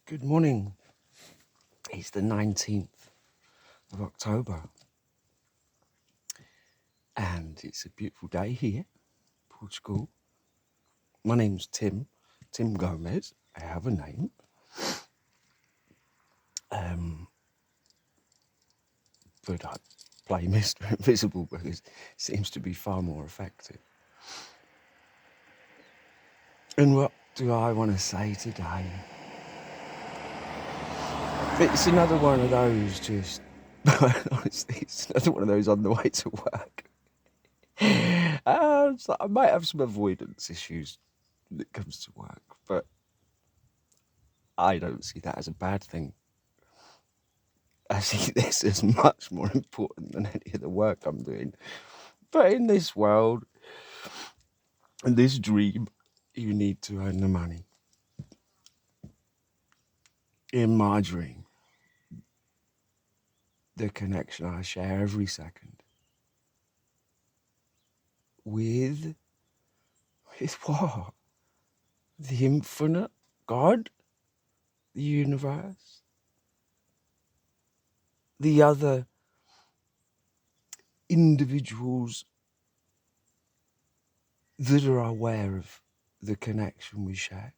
Good morning. It's the 19th of October and it's a beautiful day here, Portugal. My name's Tim Gomez. I have a name. But I play Mr. Invisible because it seems to be far more effective. And what do I want to say today? It's another one of those honestly, it's another one of those on the way to work. So I might have some avoidance issues when it comes to work, but I don't see that as a bad thing. I see this as much more important than any of the work I'm doing. But in this world, in this dream, you need to earn the money. In my dream, the connection I share every second with what? The infinite God, the universe, the other individuals that are aware of the connection we share.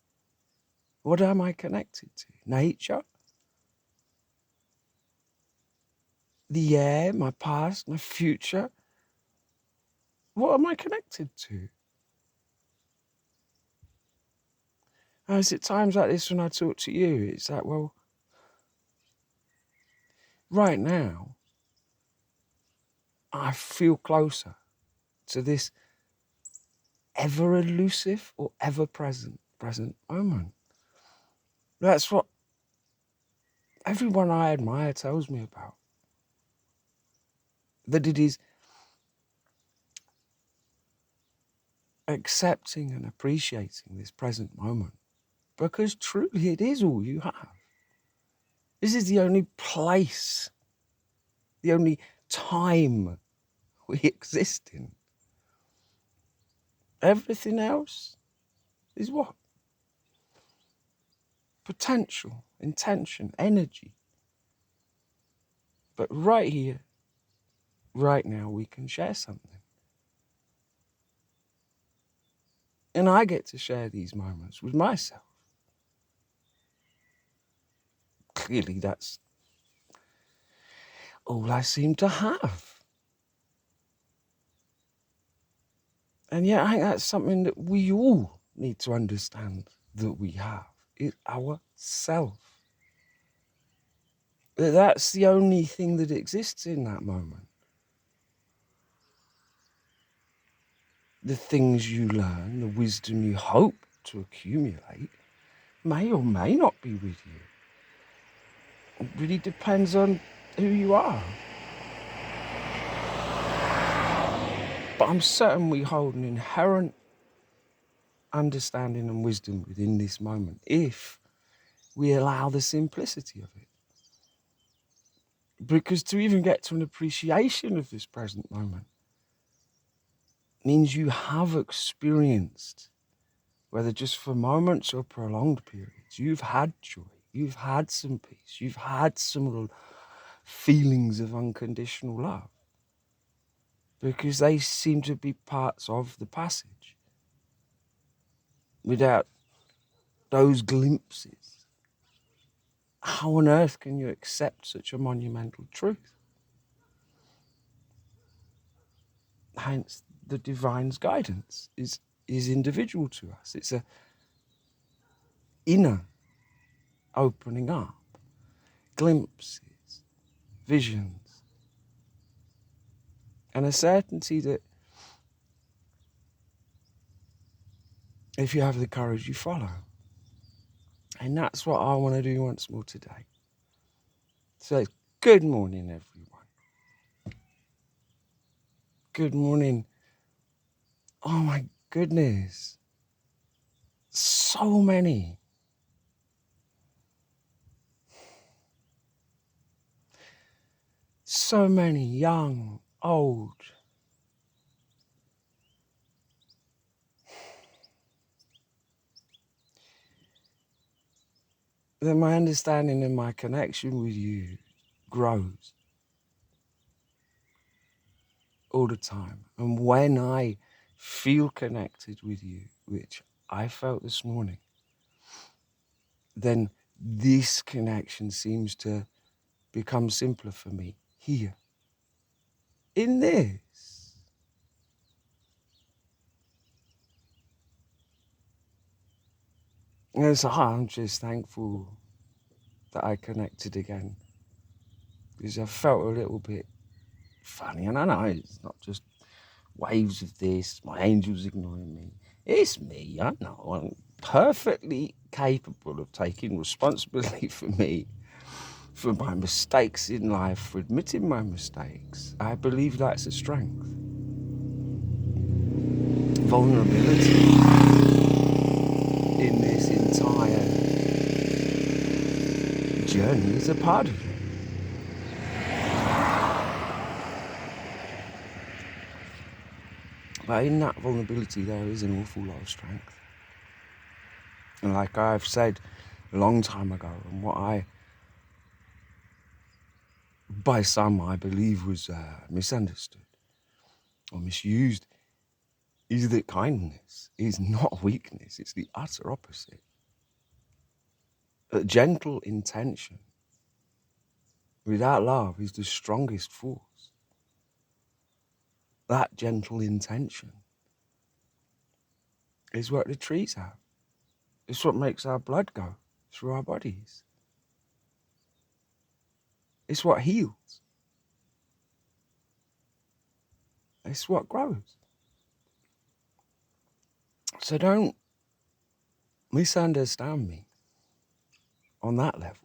What am I connected to? Nature? The air, my past, my future? What am I connected to? And it's at times like this when I talk to you, it's like, well, right now, I feel closer to this ever elusive or ever present moment. That's what everyone I admire tells me about. That it is accepting and appreciating this present moment. Because truly it is all you have. This is the only place, the only time we exist in. Everything else is what? Potential, intention, energy. But right here, right now, we can share something. And I get to share these moments with myself. Clearly, that's all I seem to have. And yet, I think that's something that we all need to understand that we have. It's ourself. That's the only thing that exists in that moment. The things you learn, the wisdom you hope to accumulate, may or may not be with you. It really depends on who you are. But I'm certain we hold an inherent understanding and wisdom within this moment if we allow the simplicity of it. Because to even get to an appreciation of this present moment means you have experienced, whether just for moments or prolonged periods, you've had joy, you've had some peace, you've had some feelings of unconditional love. Because they seem to be parts of the passage. Without those glimpses, how on earth can you accept such a monumental truth? Hence, the divine's guidance is individual to us. It's a inner opening up, glimpses, visions, and a certainty that if you have the courage, you follow. And that's what I want to do once more today. So, good morning, everyone. Good morning. Oh my goodness. So many. So many young, old, then my understanding and my connection with you grows all the time. And when I feel connected with you, which I felt this morning, then this connection seems to become simpler for me here in this. And so I'm just thankful that I connected again, because I felt a little bit funny. And I know it's not just waves of this, my angels ignoring me. It's me, I know. I'm perfectly capable of taking responsibility for me, for my mistakes in life, for admitting my mistakes. I believe that's a strength. Vulnerability in this entire journey is a part of it. But in that vulnerability, there is an awful lot of strength. And like I've said a long time ago, and what I, by some, I believe was misunderstood or misused, is that kindness is not weakness, it's the utter opposite. A gentle intention without love is the strongest force. That gentle intention is what the trees have. It's what makes our blood go through our bodies. It's what heals. It's what grows. So don't misunderstand me on that level.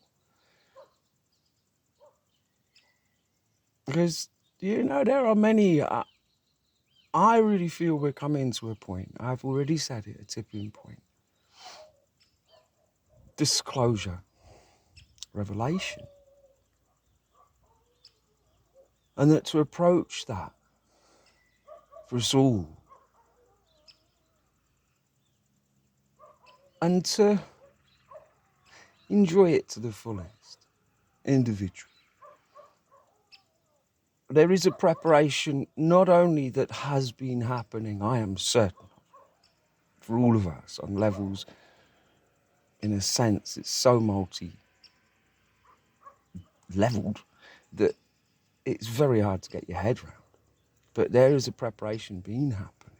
Because, there are many, I really feel we're coming to a point, I've already said it, a tipping point. Disclosure, revelation. And that to approach that for us all, and to enjoy it to the fullest, individually. There is a preparation not only that has been happening, I am certain, for all of us on levels, in a sense, it's so multi-leveled that it's very hard to get your head around. But there is a preparation being happening.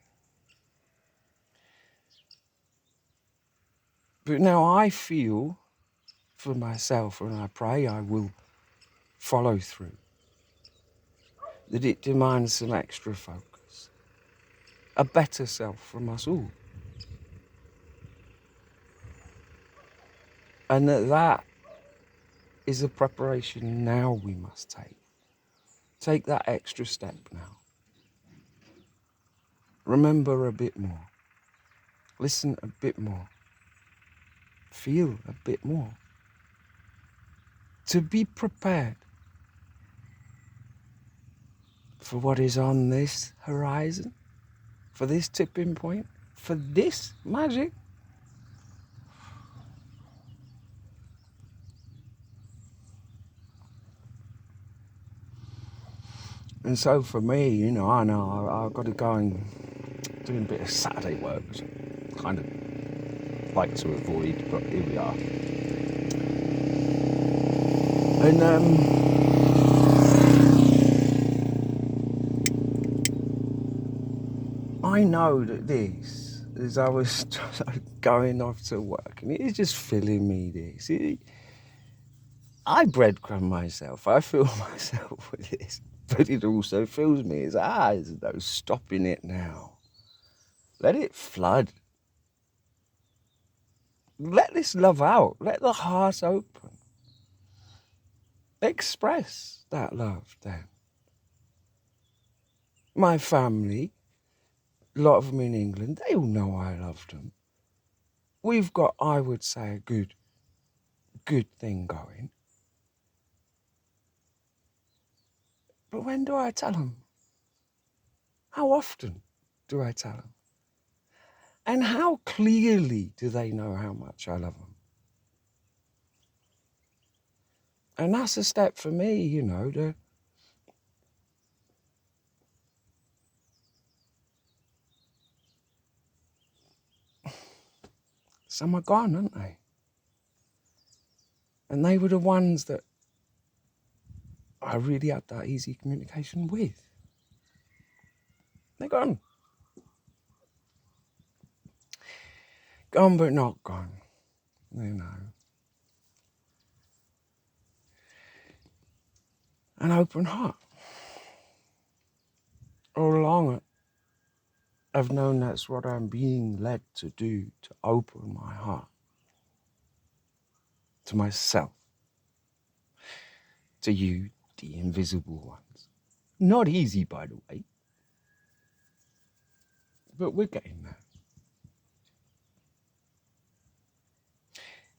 But now I feel for myself, and I pray I will follow through, that it demands some extra focus, a better self from us all. And that is a preparation now we must take. Take that extra step now. Remember a bit more. Listen a bit more. Feel a bit more. To be prepared for what is on this horizon, for this tipping point, for this magic. And so for me, I know I've got to go and do a bit of Saturday work, which I kind of like to avoid, but here we are. And I know that this, as I was going off to work, and it is just filling me this. I breadcrumb myself. I fill myself with this. But it also fills me as though stopping it now. Let it flood. Let this love out. Let the heart open. Express that love then. My family, a lot of them in England, they all know I love them. We've got, I would say, a good thing going. But when do I tell them? How often do I tell them? And how clearly do they know how much I love them? And that's a step for me, you know, to some are gone, aren't they? And they were the ones that I really had that easy communication with. They're gone. Gone but not gone, you know. An open heart. All along, I've known that's what I'm being led to do, to open my heart to myself, to you, the invisible ones. Not easy, by the way, but we're getting there.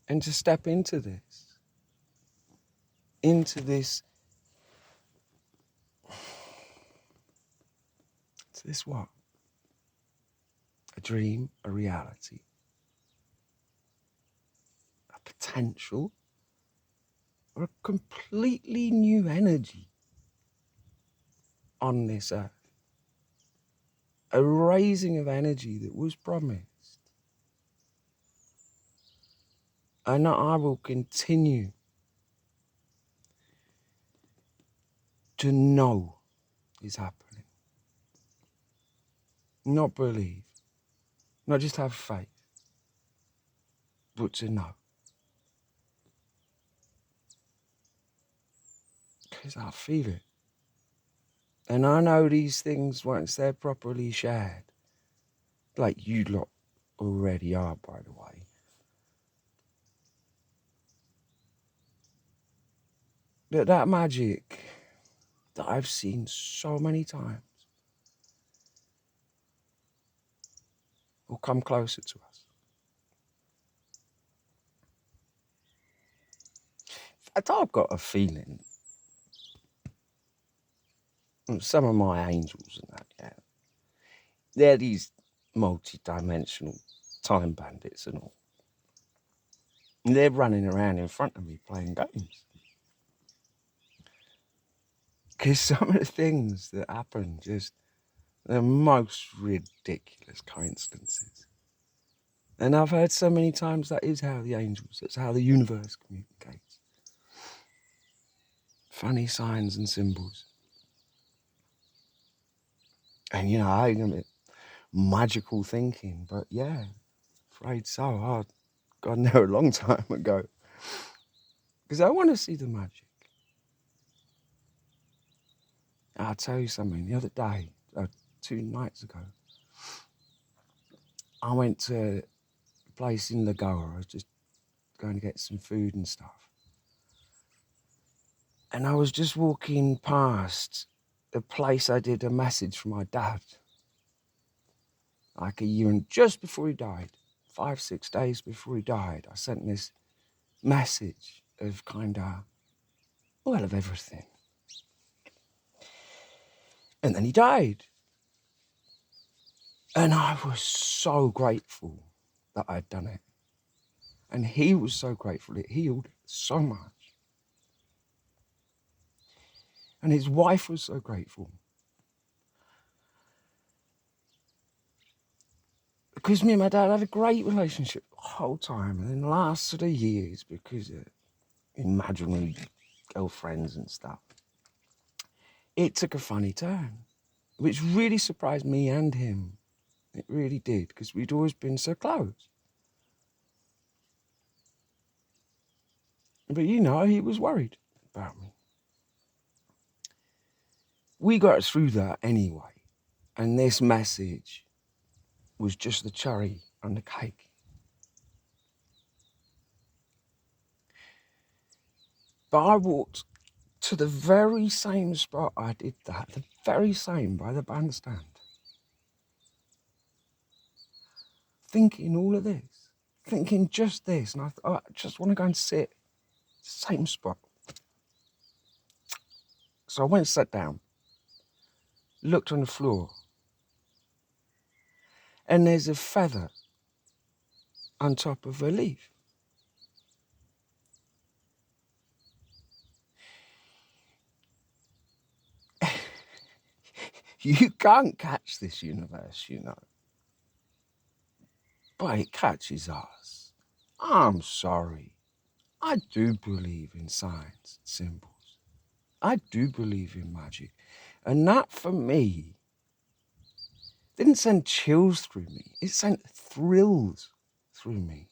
And to step into this what? A dream, a reality, a potential, or a completely new energy on this earth. A raising of energy that was promised. And I will continue to know is happening. Not believe, not just have faith, but to know. Because I feel it. And I know these things, once they're properly shared, like you lot already are, by the way, that magic that I've seen so many times will come closer to us. In fact, I've got a feeling some of my angels and that, yeah, they're these multi-dimensional time bandits and all. And they're running around in front of me playing games. Because some of the things that happen, just the most ridiculous coincidences. And I've heard so many times that is how the angels, that's how the universe communicates. Funny signs and symbols. And, you know, I admit magical thinking, but yeah, afraid so. I got there a long time ago. Because I want to see the magic. I'll tell you something, the other day, 2 nights ago, I went to a place in Lagoa. I was just going to get some food and stuff. And I was just walking past the place I did a message for my dad. Like a year, and just before he died, 5, 6 days before he died, I sent this message of kind of, well, of everything. And then he died. And I was so grateful that I'd done it. And he was so grateful. It healed so much. And his wife was so grateful. Because me and my dad had a great relationship the whole time. And then the last sort of years, because of imaginary girlfriends and stuff, it took a funny turn, which really surprised me and him. It really did, because we'd always been so close. But, you know, he was worried about me. We got through that anyway. And this message was just the cherry on the cake. But I walked to the very same spot I did that, the very same, by the bandstand. Thinking all of this, thinking just this. And I thought, I just want to go and sit, same spot. So I went and sat down, looked on the floor, and there's a feather on top of a leaf. You can't catch this universe, you know. But it catches us. I'm sorry. I do believe in signs and symbols. I do believe in magic. And that, for me, didn't send chills through me. It sent thrills through me.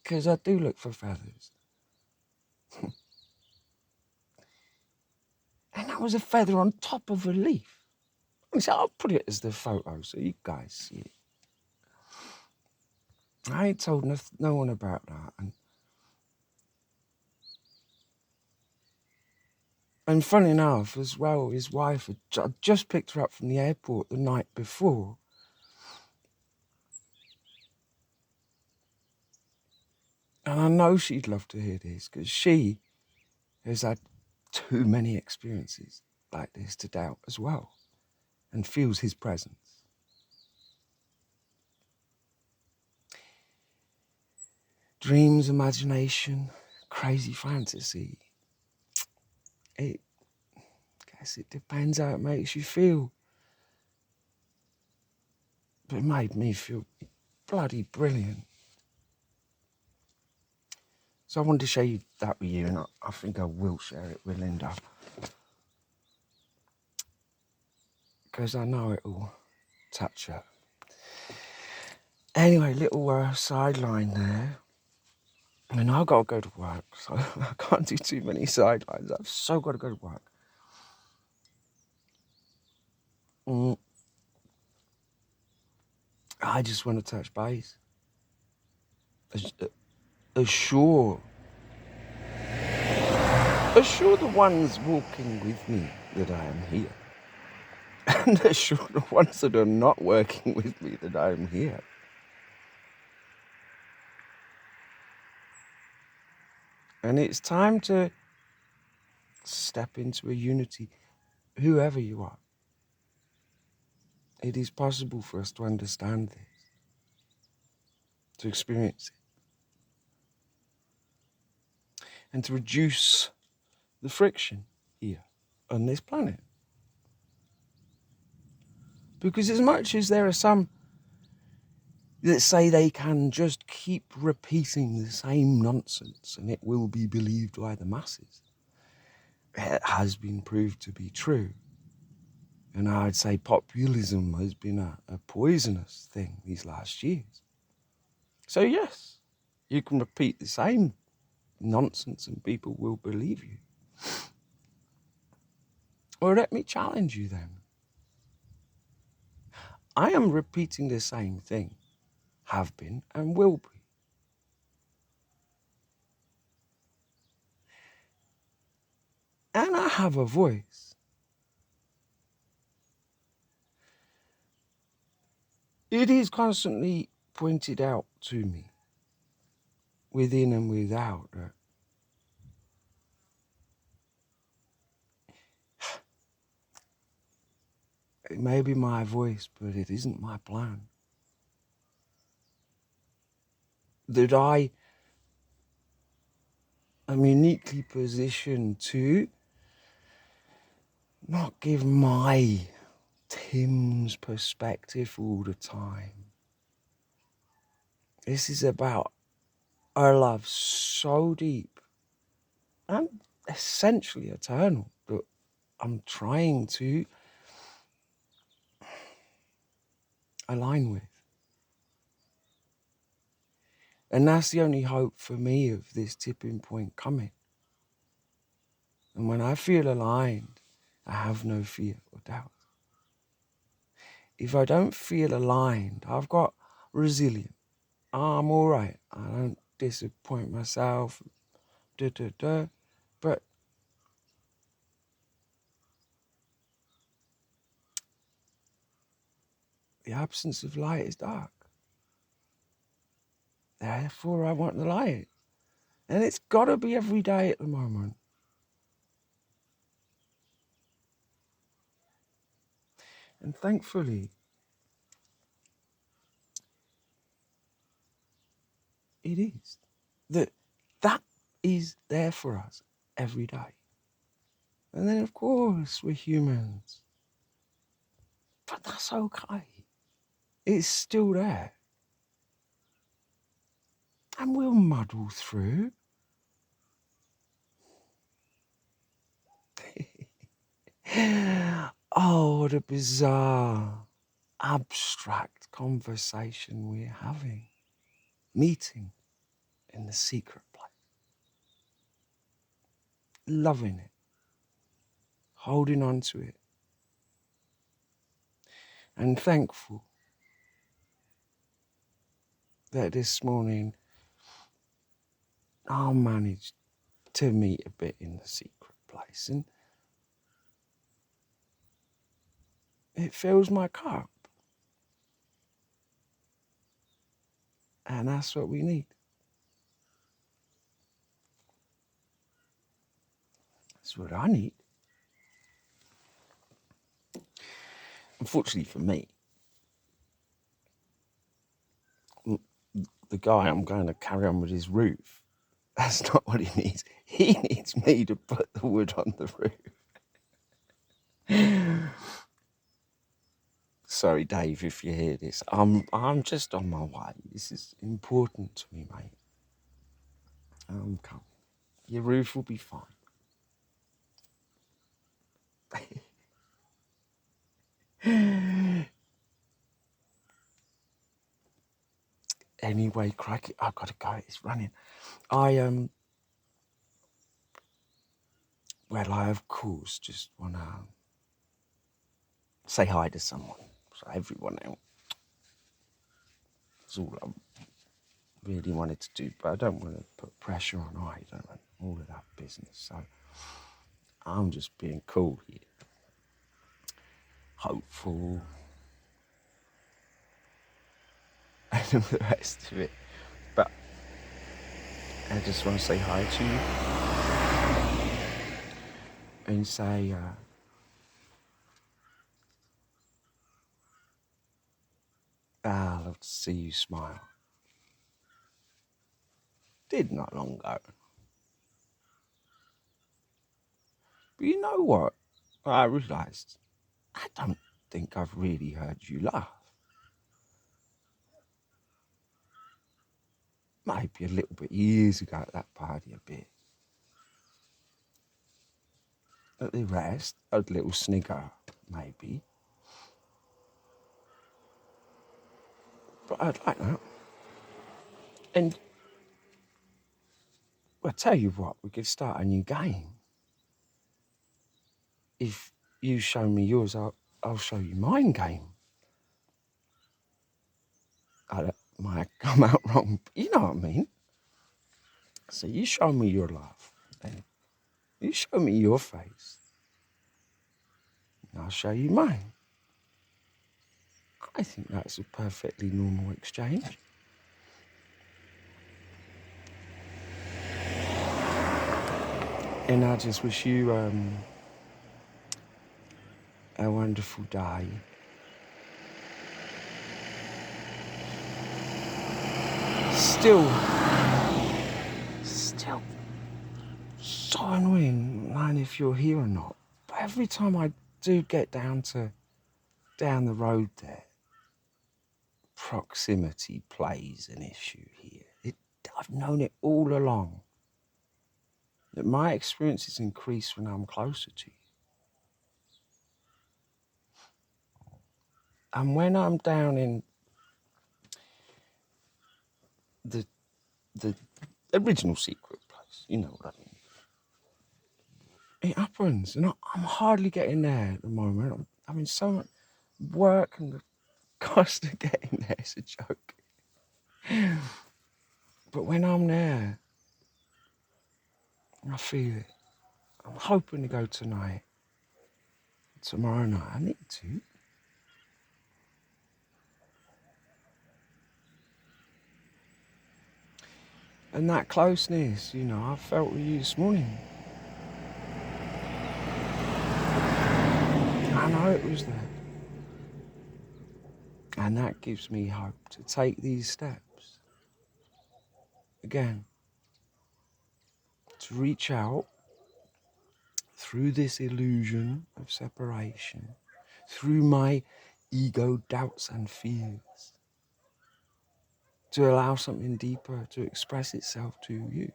Because I do look for feathers. And that was a feather on top of a leaf. So I'll put it as the photo so you guys see it. I ain't told no one about that. And funny enough, as well, his wife had just picked her up from the airport the night before. And I know she'd love to hear this because she has had too many experiences like this to doubt as well and feels his presence. Dreams, imagination, crazy fantasy. I guess it depends how it makes you feel. But it made me feel bloody brilliant. So I wanted to share that with you, and I think I will share it with Linda. Because I know it will touch her. Anyway, little sideline there. And I've got to go to work, so I can't do too many sidelines. I've so got to go to work. I just want to touch base. Assure the ones walking with me that I am here. And assure the ones that are not working with me that I am here. And it's time to step into a unity, whoever you are. It is possible for us to understand this, to experience it, and to reduce the friction here on this planet. Because as much as there are some that say they can just keep repeating the same nonsense and it will be believed by the masses, it has been proved to be true. And I'd say populism has been a poisonous thing these last years. So yes, you can repeat the same nonsense and people will believe you. Or let me challenge you then. I am repeating the same thing, have been and will be. And I have a voice. It is constantly pointed out to me, within and without, that it may be my voice, but it isn't my plan. That I am uniquely positioned to not give my Tim's perspective all the time. This is about a love so deep and essentially eternal that I'm trying to align with. And that's the only hope for me of this tipping point coming. And when I feel aligned, I have no fear or doubt. If I don't feel aligned, I've got resilience. I'm all right. I don't disappoint myself. But the absence of light is dark. Therefore, I want the light. And it's got to be every day at the moment. And thankfully, it is. That is there for us every day. And then, of course, we're humans. But that's okay. It's still there. And we'll muddle through. Oh, what a bizarre, abstract conversation we're having. Meeting in the secret place. Loving it. Holding on to it. And thankful that this morning I managed to meet a bit in the secret place. And it fills my cup. And that's what we need. That's what I need. Unfortunately for me, the guy I'm going to carry on with his roof, that's not what he needs. He needs me to put the wood on the roof. Sorry, Dave, if you hear this. I'm just on my way. This is important to me, mate. I'm coming. Your roof will be fine. Anyway, crikey, I've got to go. It's running. Well, I of course just want to say hi to someone. So everyone else. That's all I really wanted to do, but I don't want to put pressure on either and all of that business. So I'm just being cool here. Hopeful. And all the rest of it. But I just want to say hi to you. And say, I love to see you smile. Did not long ago. But you know what? I realised I don't think I've really heard you laugh. Maybe a little bit years ago at that party a bit. At the rest, a little snigger, maybe. But I'd like that. And I'll tell you what, we could start a new game. If you show me yours, I'll show you mine game. I might come out wrong, but you know what I mean. So you show me your laugh, and you show me your face, and I'll show you mine. I think that's a perfectly normal exchange. And I just wish you a wonderful day. Still so annoying, man, if you're here or not. But every time I do get down the road there, proximity plays an issue here. I've known it all along. That my experiences increase when I'm closer to you. And when I'm down in the original secret place, you know what I mean. It happens, and I'm hardly getting there at the moment. I'm having so much work, and the cost of getting there is a joke. But when I'm there, I feel it. I'm hoping to go tonight. Tomorrow night, I need to. And that closeness, you know, I felt with you this morning. I know it was there. And that gives me hope to take these steps. Again, to reach out through this illusion of separation, through my ego doubts and fears, to allow something deeper to express itself to you.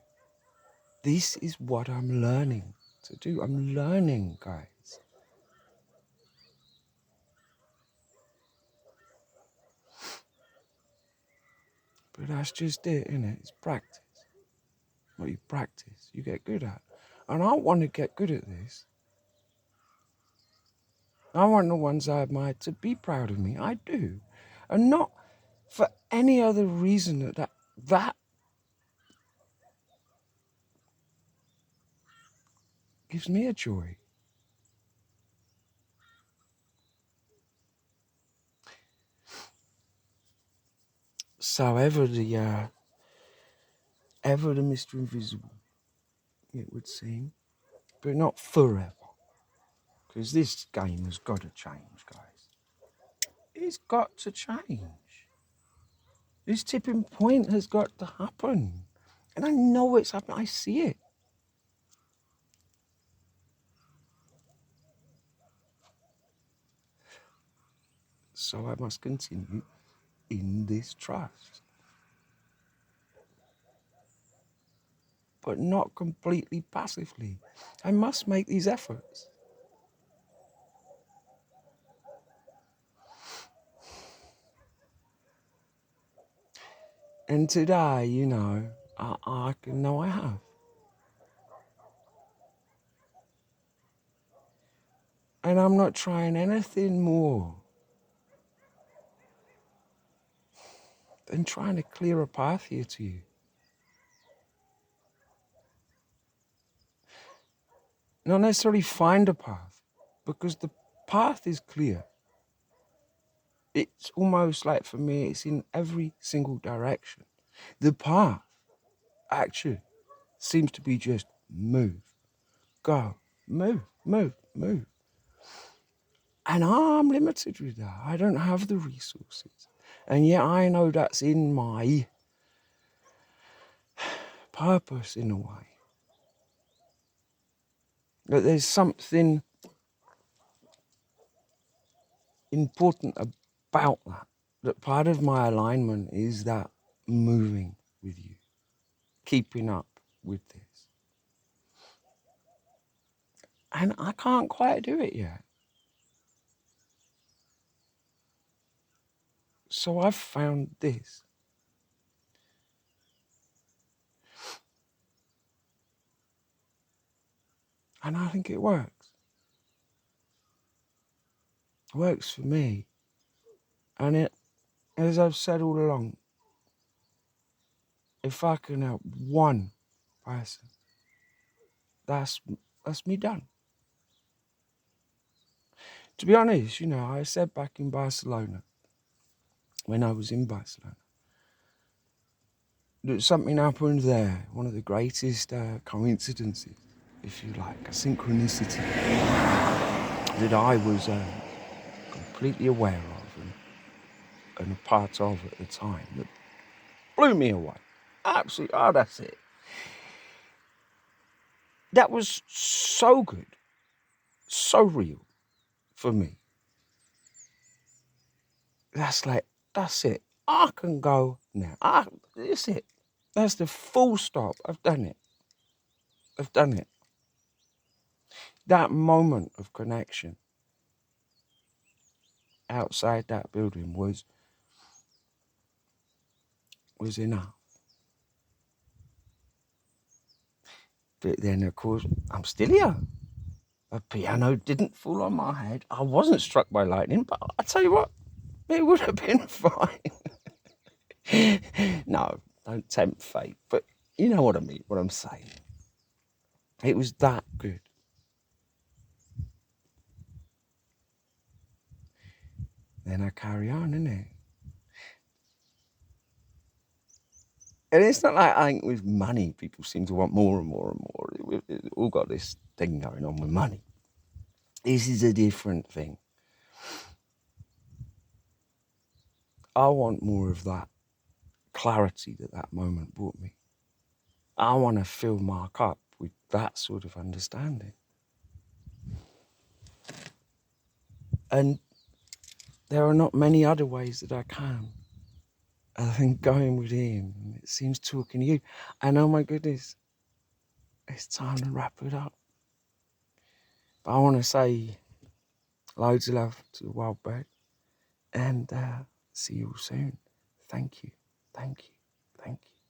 This is what I'm learning to do. I'm learning, guys. But that's just it, innit? It's practice. What you practice, you get good at. And I want to get good at this. I want the ones I admire to be proud of me. I do. And not for any other reason that gives me a joy. So ever the Mr. Invisible, it would seem. But not forever. Because this game has got to change, guys. It's got to change. This tipping point has got to happen. And I know it's happening. I see it. So I must continue in this trust. But not completely passively. I must make these efforts. And today, you know, I know I have. And I'm not trying anything more than trying to clear a path here to you. Not necessarily find a path, because the path is clear. It's almost like, for me, it's in every single direction. The path, actually, seems to be just move, go, move, move, move. And I'm limited with that. I don't have the resources. And yet I know that's in my purpose, in a way. That there's something important about that. That part of my alignment is that moving with you, keeping up with this. And I can't quite do it yet. So I've found this. And I think it works. It works for me. And it, as I've said all along, if I can help one person, that's me done. To be honest, you know, I said back in Barcelona, when I was in Barcelona, that something happened there, one of the greatest coincidences, if you like, a synchronicity, that I was completely aware of and a part of at the time, that blew me away. Absolutely, oh, that's it. That was so good, so real for me. That's it. I can go now. That's it. That's the full stop. I've done it. I've done it. That moment of connection outside that building was enough. But then, of course, I'm still here. A piano didn't fall on my head. I wasn't struck by lightning, but I tell you what, it would have been fine. No, don't tempt fate. But you know what I mean, what I'm saying. It was that good. Then I carry on, innit? And it's not like, I think with money, people seem to want more and more and more. We've all got this thing going on with money. This is a different thing. I want more of that clarity that moment brought me. I want to fill my cup with that sort of understanding. And there are not many other ways that I can. I think going with him, it seems talking to you. And oh my goodness, it's time to wrap it up. But I want to say loads of love to the wild bird, and see you all soon. Thank you, thank you, thank you.